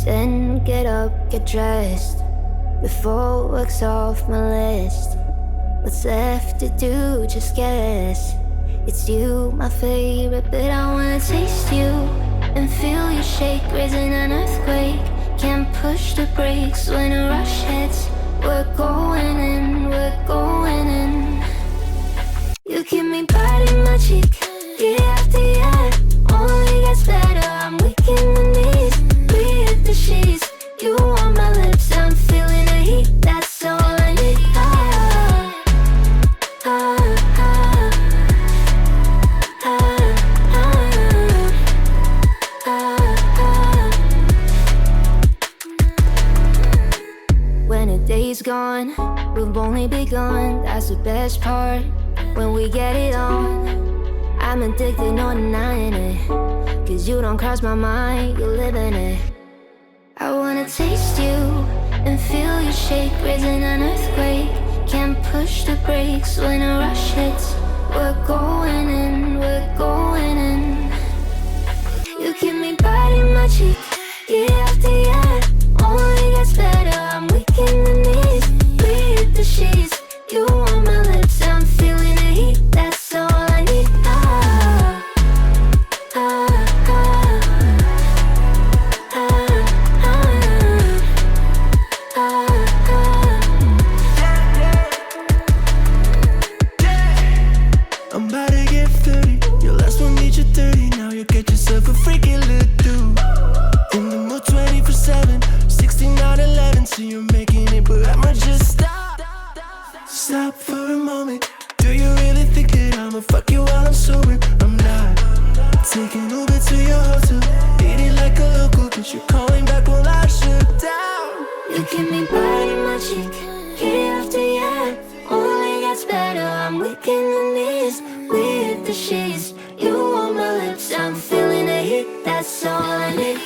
Then get up, get dressed, before work's off my list. What's left to do, just guess. It's you, my favorite, but I wanna taste you and feel you shake, raising an earthquake. Can't push the brakes when a rush hits. We're going in, we're going in. You keep me biting my cheek, year after year. Only gets better, I'm weak in the knees. We hit the sheets, you on my lips, I'm feeling the heat. That's all I need. When a day's gone, we've only begun. That's the best part, when we get it on. I'm addicted, no denying it, cause you don't cross my mind, you live in it. I wanna taste you and feel you shake, raising an earthquake. Can't push the brakes when a rush hits. We're going in, we're going in. You keep me biting my cheek, year after year. Only gets better, I'm weak in the knees. We hit the sheets, you on my lips, I'm feeling the heat. That's all I need. I'm about to get 30. Your last one needs you 30. Now you get yourself a freaking little dude. In the mood 24/7, 16 out 11. So you're making it, but I'ma just stop for a moment. Do you really think that I'ma fuck you while I'm sober? I'm not. Taking Uber to your hotel, eating like a local, cause you're calling back while I shut down. You keep me biting my cheek, year after year. Only gets better, I'm weak in the knees. We hit the sheets, you on my lips, I'm feeling the heat. That's all I need.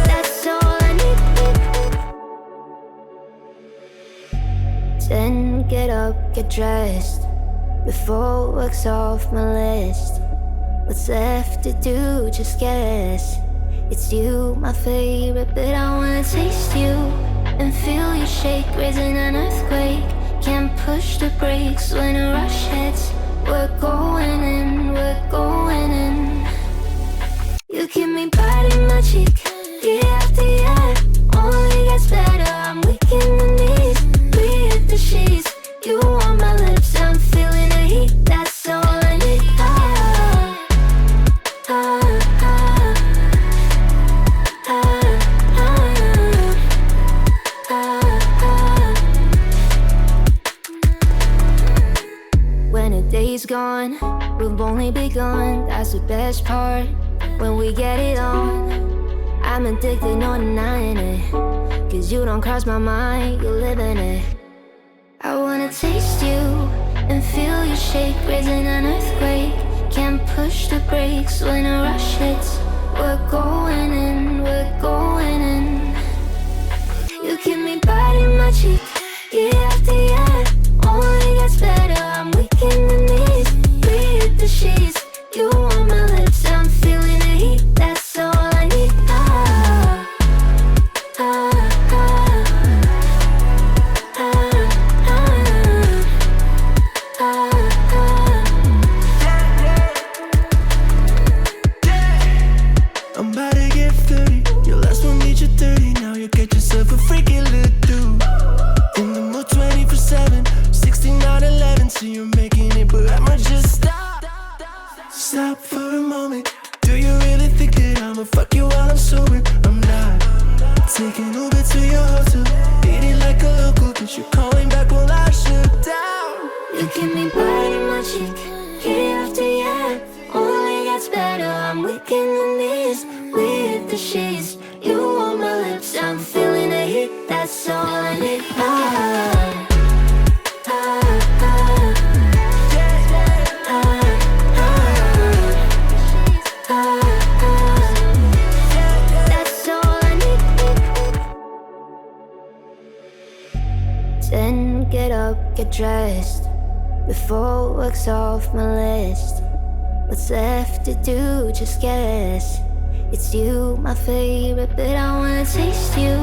That's all I need. Then get up, get dressed, before work's off my list. What's left to do, just guess. It's you, my favorite, but I wanna taste you and feel you shake, raising an earthquake. Can't push the brakes when a rush hits. We're going in, we're going in. You keep me biting my cheek, year after year. Only gets better, I'm weak in the knees. We hit the sheets, you on my lips, I'm feeling the heat. That's all I need. When a day's gone, we've only begun. That's the best part, when we get it on. I'm addicted, no denying it, cause you don't cross my mind, you live in it. I wanna taste you and feel you shake, raising an earthquake. Can't push the brakes when a rush hits. We're going in, we're going in. You keep me biting my cheek, year after year. Only gets better, I'm weak in the knees. We hit the sheets, you on my lips, I'm feeling the heat. That's all I need. I'm about to get 30. Your last one needs you 30. Now you get yourself a freaking little dude. In the mood 24/7, 16 out 11. So you're making it, but I'ma just stop for a moment. Do you really think that I'ma fuck you while I'm sober? I'm not. Taking Uber to your hotel, eating like a local, cause you're calling back while I shut down. You keep me biting my cheek, year after year. Only gets better, I'm weak in the knees. We hit the sheets, you on my lips, I'm feeling the heat. That's all I need. 10, get up, get dressed. Before work's off my list. What's left to do, just guess. It's you, my favorite, but I wanna taste you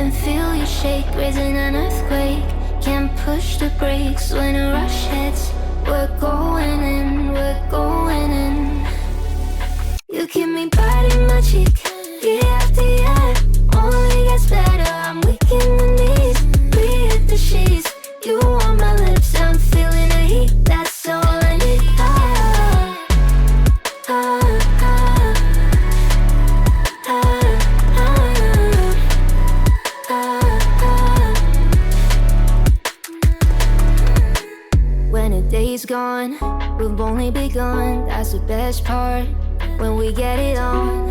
and feel you shake, raising an earthquake. Can't push the brakes when a rush hits. We're going in, we're going in. You keep me biting my cheek, year after year. Only gets better, I'm weak in the knees. We hit the sheets, you on my lips, I'm feeling the heat. That's all I need. When a day's gone, we've only begun. That's the best part, when we get it on.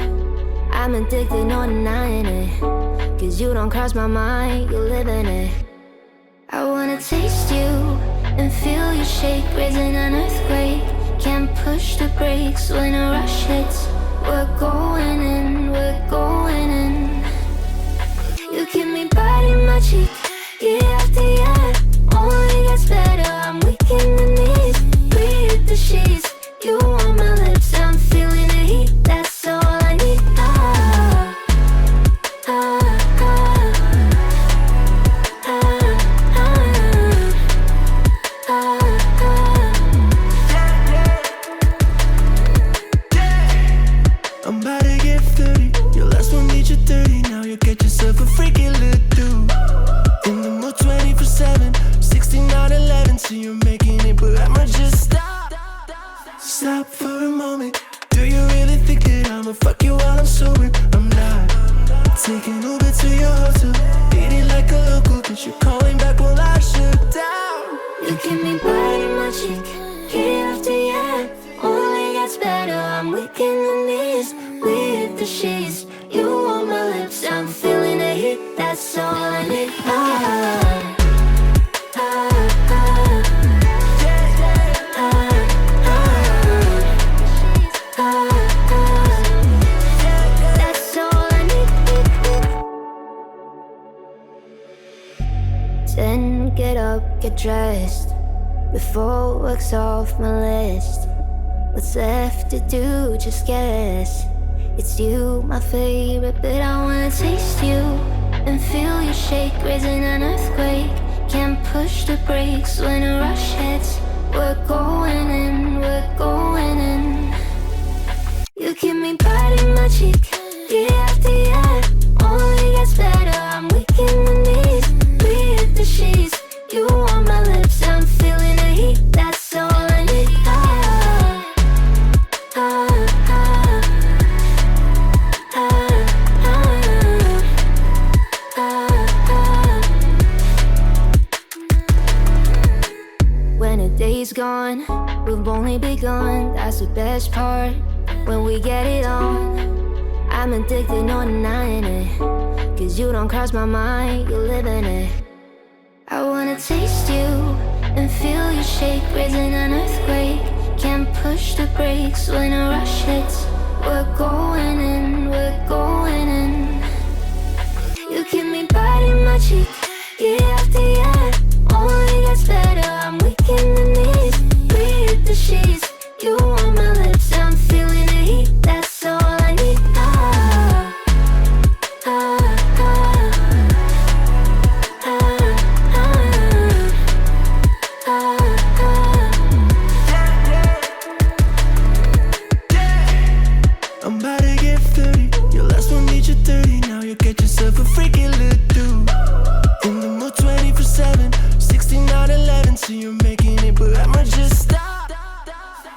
I'm addicted, no denying it. Cause you don't cross my mind, you live in it. I wanna taste you and feel you shake, raising an earthquake. Can't push the brakes when a rush hits. We're going in, we're going in. You keep me biting my cheek, year after year. Only gets better, I'm weak in the knees. We hit the sheets, you on my lips, I'm feeling the heat. That's all I need. I'm about to get 30. Your last one needs you 30. Now you get yourself a freaky little dude. In the mood 24/7, 6911. So you're making it, but I'ma just stop. Stop for a moment. Do you really think that I'ma fuck you while I'm sober? I'm not. Taking Uber to your hotel, eating like a local, cause you're calling back while I shut down. You keep me biting my cheek, year after year. Only gets better, I'm weak in the knees. We hit the sheets, you on my lips, I'm feeling the heat. That's all I need. That's all I need. 10, get up, get dressed. Before work's off my list. What's left to do, just guess. It's you, my favorite, but I wanna taste you and feel you shake, raising an earthquake. Can't push the brakes when a rush hits. We're going in, we're going in. You keep me biting my cheek, year after year. Only gets better, I'm weak in the knees. We hit the sheets, you on my lips, I'm feeling the heat. That's all I need. When a day's gone, we've only begun. That's the best part, when we get it on. I'm addicted, no denying it. Cause you don't cross my mind, you live in it. I wanna taste you and feel you shake, raising an earthquake. Can't push the brakes when a rush hits. We're going in, we're going in. You keep me biting my cheek, year after year. Only gets better, I'm weak in the knees. We hit the sheets, you on my lips, I'm feeling the heat. That's all I need. I'm about to get 30. Your last one needs you 30. Now you get yourself a freaky little dude. In the mood 24/7, 6911. So you're making it, but I'ma just stop.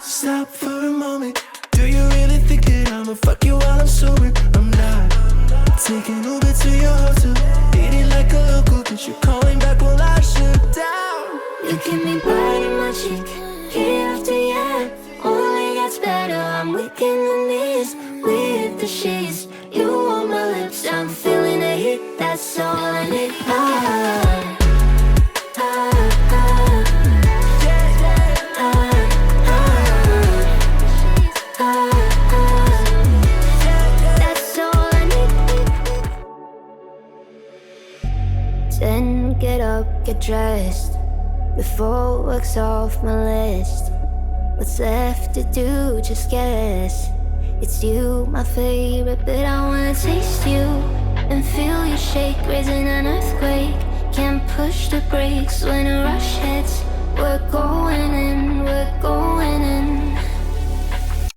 Stop for a moment. Do you really think that I'ma fuck you while I'm sober? I'm not. Taking Uber to your hotel, eating like a local, cause you're calling back while I shut down. You keep me biting my cheek, year after year. Only gets better, I'm weak in the knees. We hit the sheets, you on my lips, I'm feeling the heat. That's all I need. 10, get up, get dressed. Before work's off my list. What's left to do, just guess. It's you, my favorite, but I wanna taste you and feel you shake, raising an earthquake. Can't push the brakes when a rush hits. We're going in, we're going in.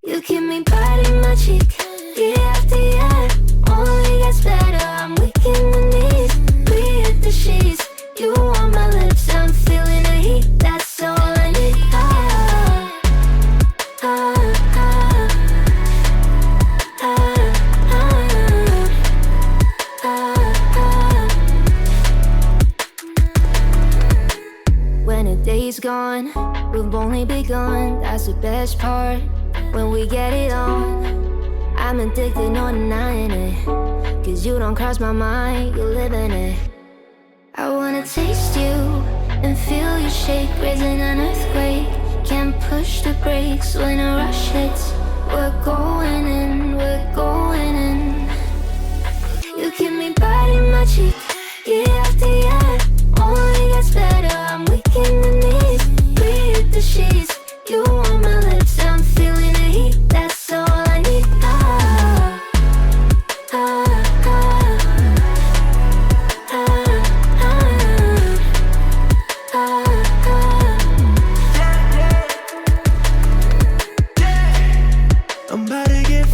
You keep me biting my cheek, year after year. Only gets better, I'm weak in the knees. We hit the sheets, you on my lips, I'm feeling the heat. That's all I need. When a day's gone, we've only begun. That's the best part, when we get it on. I'm addicted, no denying it. Cause you don't cross my mind, you live in it. I wanna taste you and feel you shake, raising an earthquake. Can't push the brakes when a rush hits. We're going in, we're going in. You keep me biting my cheek, year after year. Only gets better, I'm weak in the knees. We hit the sheets, you on my lips, I'm feeling the heat. That's all I need. I'm about to get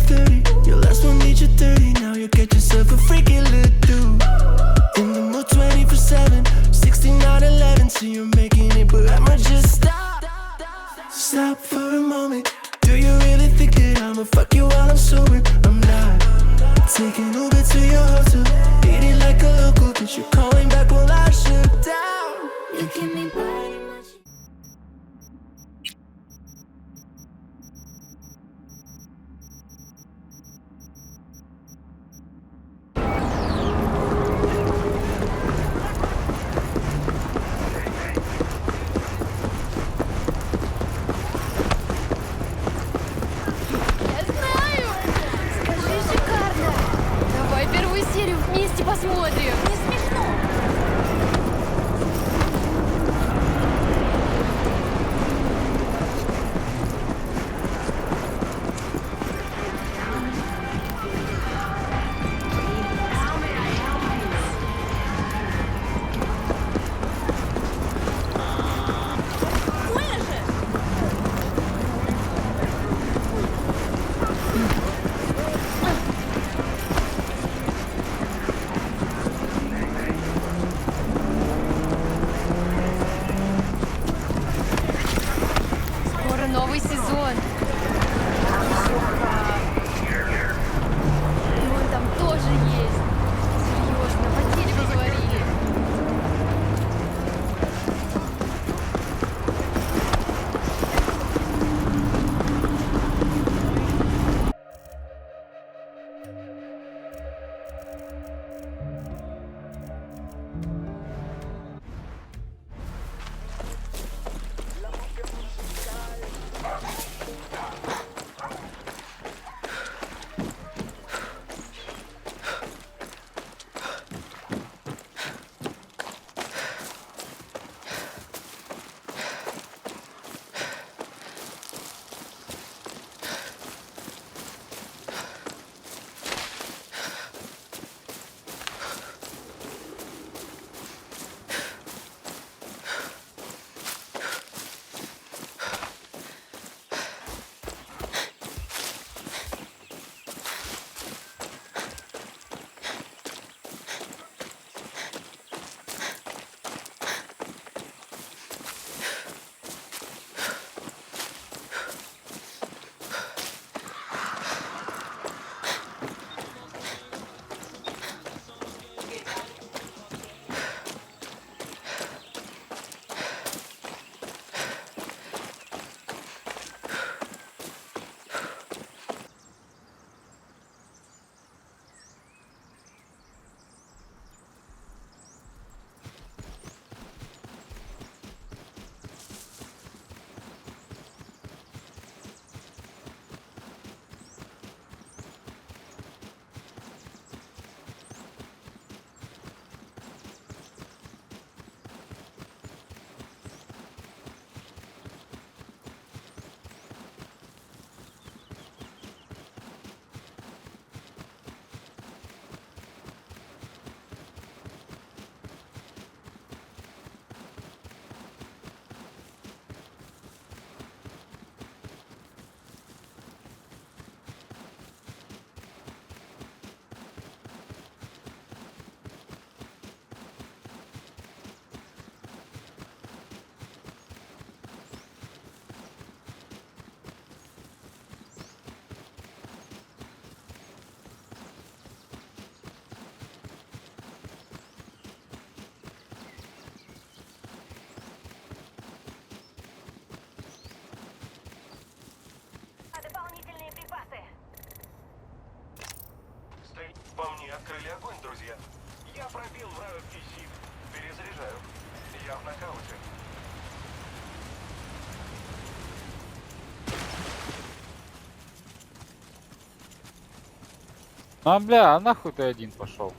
А бля, а нахуй ты один пошел?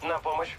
На помощь.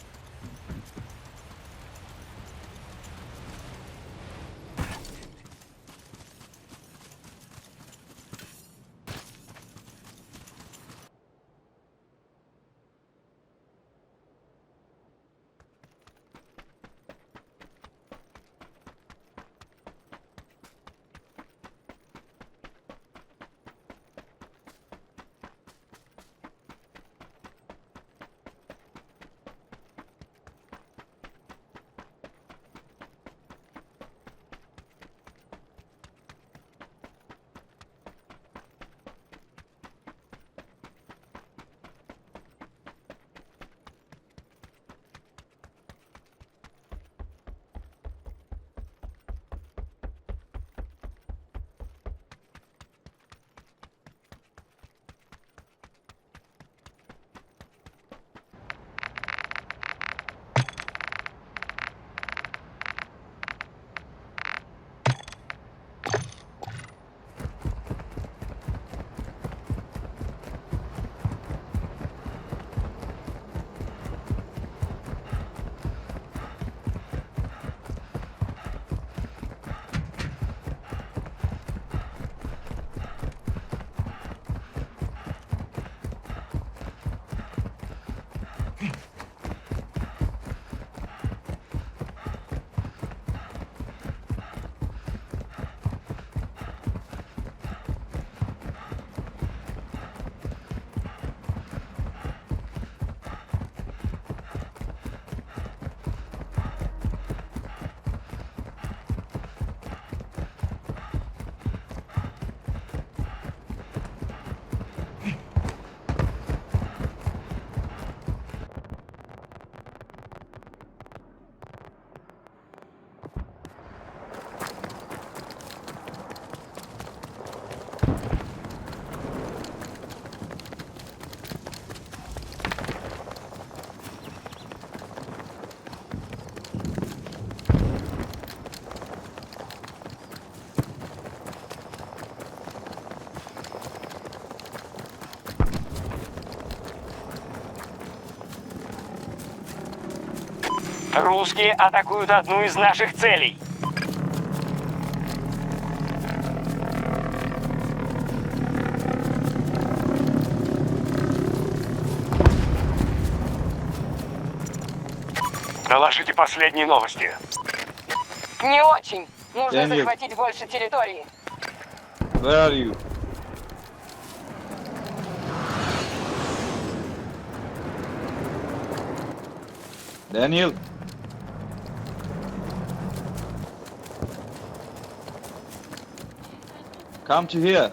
Русские атакуют одну из наших целей. Доложите последние новости. Не очень. Нужно Daniel. захватить больше территории. Where are you? Daniel? Come to here.